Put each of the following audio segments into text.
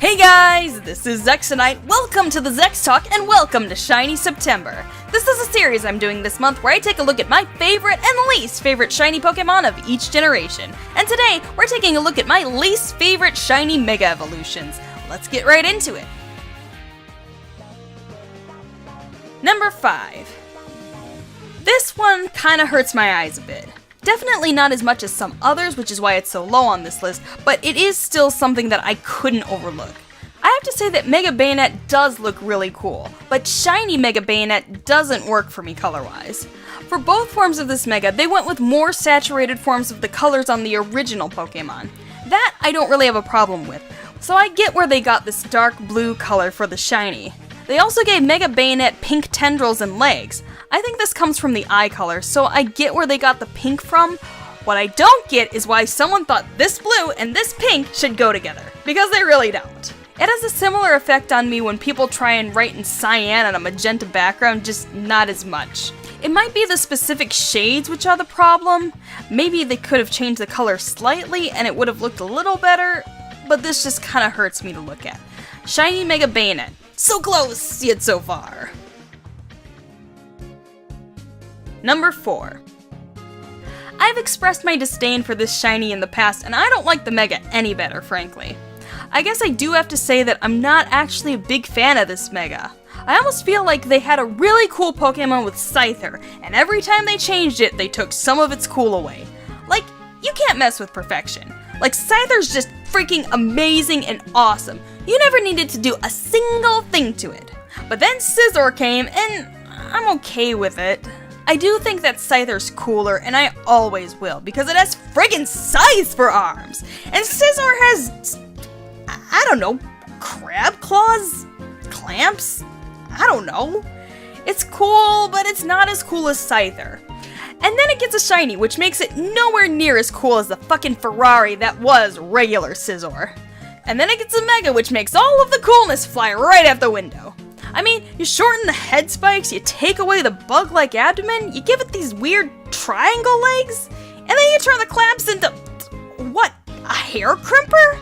Hey guys, this is Zexonite. Welcome to the Zex Talk and welcome to Shiny September. This is a series I'm doing this month where I take a look at my favorite and least favorite shiny Pokemon of each generation. And today, we're taking a look at my least favorite shiny Mega Evolutions. Let's get right into it. Number 5. This one kinda hurts my eyes a bit. Definitely not as much as some others, which is why it's so low on this list, but it is still something that I couldn't overlook. I have to say that Mega Bayonet does look really cool, but shiny Mega Bayonet doesn't work for me color-wise. For both forms of this Mega, they went with more saturated forms of the colors on the original Pokemon. That I don't really have a problem with, so I get where they got this dark blue color for the shiny. They also gave Mega Bayonet pink tendrils and legs. I think this comes from the eye color, so I get where they got the pink from. What I don't get is why someone thought this blue and this pink should go together, because they really don't. It has a similar effect on me when people try and write in cyan on a magenta background, just not as much. It might be the specific shades which are the problem. Maybe they could have changed the color slightly and it would have looked a little better, but this just kinda hurts me to look at. Shiny Mega Bayonet. So close, yet so far. Number 4. I've expressed my disdain for this shiny in the past, and I don't like the Mega any better, frankly. I guess I do have to say that I'm not actually a big fan of this Mega. I almost feel like they had a really cool Pokemon with Scizor, and every time they changed it, they took some of its cool away. Like, you can't mess with perfection. Like, Scizor's just freaking amazing and awesome. You never needed to do a single thing to it. But then Scizor came, and I'm okay with it. I do think that Scizor's cooler, and I always will, because it has friggin' scythes for arms! And Scizor has, I don't know, crab claws? Clamps? I don't know. It's cool, but it's not as cool as Scizor. And then it gets a shiny, which makes it nowhere near as cool as the fucking Ferrari that was regular Scizor. And then it gets a Mega, which makes all of the coolness fly right out the window. I mean, you shorten the head spikes, you take away the bug-like abdomen, you give it these weird triangle legs, and then you turn the clamps into, what, a hair crimper?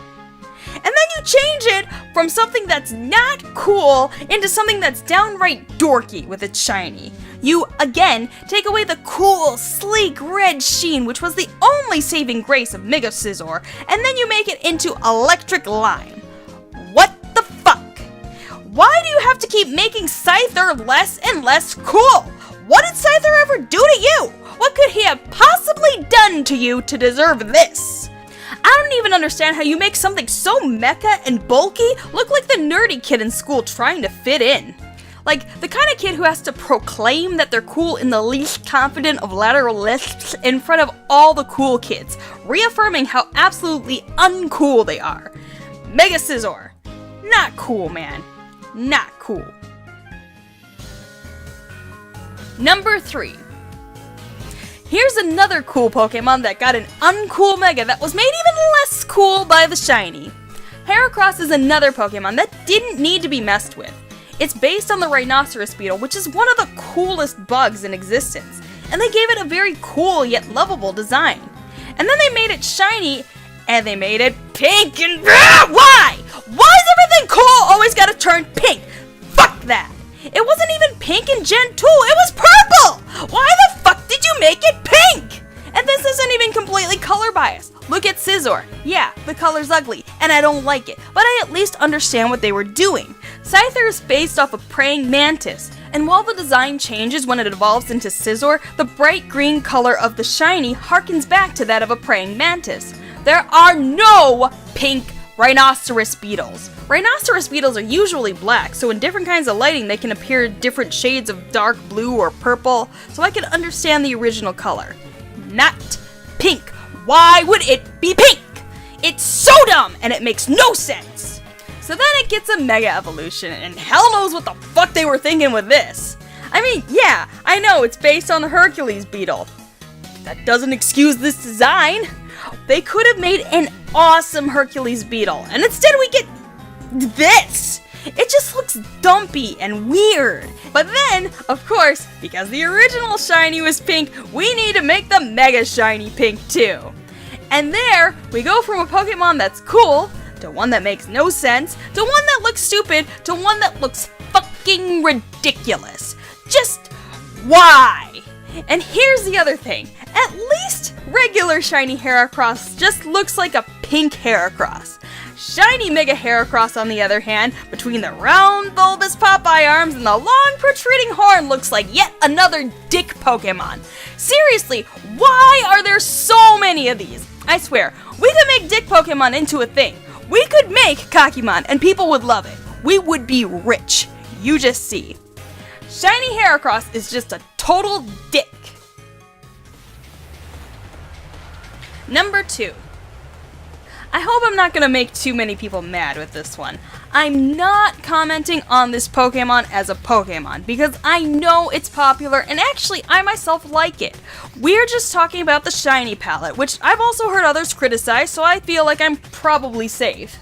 And then you change it from something that's not cool into something that's downright dorky with its shiny. You, again, take away the cool, sleek red sheen, which was the only saving grace of Mega Scizor, and then you make it into electric lime. What the fuck? Why do you have to keep making Scizor less and less cool? What did Scizor ever do to you? What could he have possibly done to you to deserve this? I don't even understand how you make something so mecha and bulky look like the nerdy kid in school trying to fit in. Like, the kind of kid who has to proclaim that they're cool in the least confident of lateral lisps in front of all the cool kids, reaffirming how absolutely uncool they are. Mega Scizor. Not cool, man. Not cool. Number 3. Here's another cool Pokemon that got an uncool Mega that was made even less cool by the shiny. Heracross is another Pokemon that didn't need to be messed with. It's based on the rhinoceros beetle, which is one of the coolest bugs in existence, and they gave it a very cool yet lovable design. And then they made it shiny, and they made it pink, and why? Why is everything cool always gotta turn pink? Fuck that! It wasn't even pink in Gen 2, it was purple! Why the fuck did you make it pink? And this isn't even completely color biased. Look at Scizor. Yeah, the color's ugly, and I don't like it, but I at least understand what they were doing. Scizor is based off a praying mantis, and while the design changes when it evolves into Scizor, the bright green color of the shiny harkens back to that of a praying mantis. There are no pink rhinoceros beetles. Rhinoceros beetles are usually black, so in different kinds of lighting they can appear different shades of dark blue or purple, so I can understand the original color. Not pink. Why would it be pink? It's so dumb and it makes no sense. So then it gets a Mega Evolution, and hell knows what the fuck they were thinking with this. I mean, yeah, I know it's based on the Hercules beetle. That doesn't excuse this design. They could have made an awesome Hercules beetle, and instead we get this. It just looks dumpy and weird. But then, of course, because the original shiny was pink, we need to make the Mega Shiny pink too. And there, we go from a Pokemon that's cool, to one that makes no sense, to one that looks stupid, to one that looks fucking ridiculous. Just why? And here's the other thing. At least regular shiny Heracross just looks like a pink Heracross. Shiny Mega Heracross, on the other hand, between the round bulbous Popeye arms and the long protruding horn, looks like yet another dick Pokemon. Seriously, why are there so many of these? I swear, we could make dick Pokemon into a thing. We could make Kakimon and people would love it. We would be rich. You just see. Shiny Heracross is just a total dick. Number 2. I hope I'm not going to make too many people mad with this one. I'm not commenting on this Pokemon as a Pokemon, because I know it's popular, and actually I myself like it. We're just talking about the shiny palette, which I've also heard others criticize, so I feel like I'm probably safe.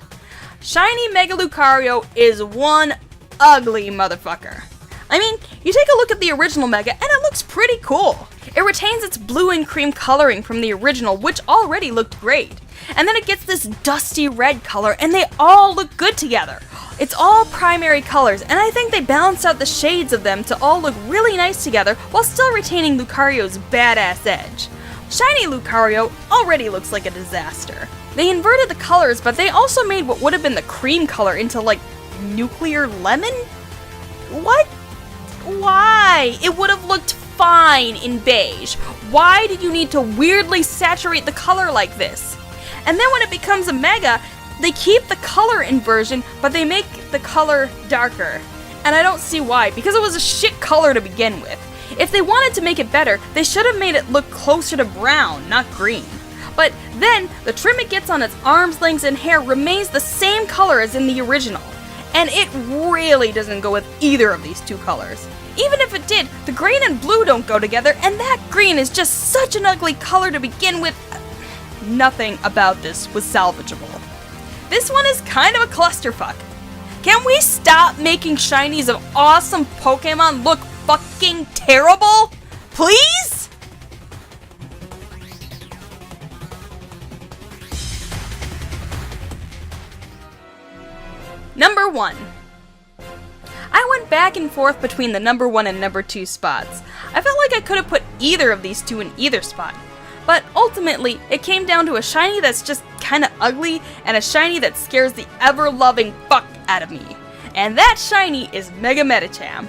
Shiny Mega Lucario is one ugly motherfucker. I mean, you take a look at the original Mega, and it looks pretty cool. It retains its blue and cream coloring from the original, which already looked great. And then it gets this dusty red color, and they all look good together. It's all primary colors, and I think they balance out the shades of them to all look really nice together while still retaining Lucario's badass edge. Shiny Lucario already looks like a disaster. They inverted the colors, but they also made what would have been the cream color into, like, nuclear lemon? What? Why? It would have looked fine in beige. Why did you need to weirdly saturate the color like this? And then when it becomes a Mega, they keep the color inversion, but they make the color darker. And I don't see why, because it was a shit color to begin with. If they wanted to make it better, they should have made it look closer to brown, not green. But then, the trim it gets on its arms, legs, and hair remains the same color as in the original. And it really doesn't go with either of these two colors. Even if it did, the green and blue don't go together, and that green is just such an ugly color to begin with. Nothing about this was salvageable. This one is kind of a clusterfuck. Can we stop making shinies of awesome Pokemon look fucking terrible? Please? Number 1. I went back and forth between the number 1 and number 2 spots. I felt like I could have put either of these two in either spot. But ultimately, it came down to a shiny that's just kinda ugly and a shiny that scares the ever-loving fuck out of me. And that shiny is Mega Medicham.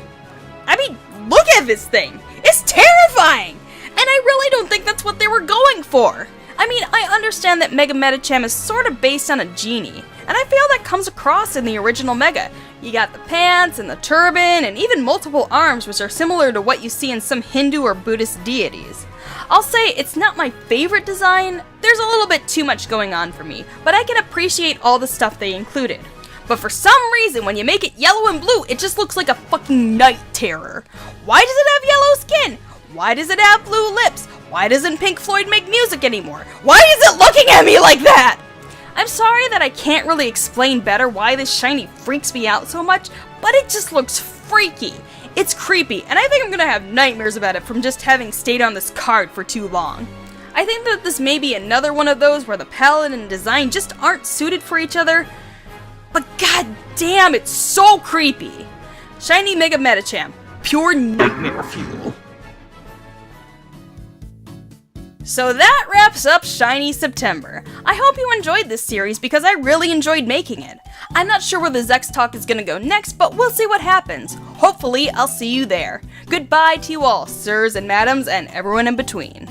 I mean, look at this thing! It's terrifying! And I really don't think that's what they were going for! I mean, I understand that Mega Medicham is sort of based on a genie, and I feel that comes across in the original Mega. You got the pants and the turban and even multiple arms, which are similar to what you see in some Hindu or Buddhist deities. I'll say it's not my favorite design. There's a little bit too much going on for me, but I can appreciate all the stuff they included. But for some reason, when you make it yellow and blue, it just looks like a fucking night terror. Why does it have yellow skin? Why does it have blue lips? Why doesn't Pink Floyd make music anymore? Why is it looking at me like that? I'm sorry that I can't really explain better why this shiny freaks me out so much, but it just looks freaky. It's creepy, and I think I'm gonna have nightmares about it from just having stayed on this card for too long. I think that this may be another one of those where the palette and design just aren't suited for each other, but god damn, it's so creepy. Shiny Mega Medicham, pure nightmare fuel. So that wraps up Shiny September. I hope you enjoyed this series because I really enjoyed making it. I'm not sure where the Zex Talk is gonna go next, but we'll see what happens. Hopefully, I'll see you there. Goodbye to you all, sirs and madams, and everyone in between.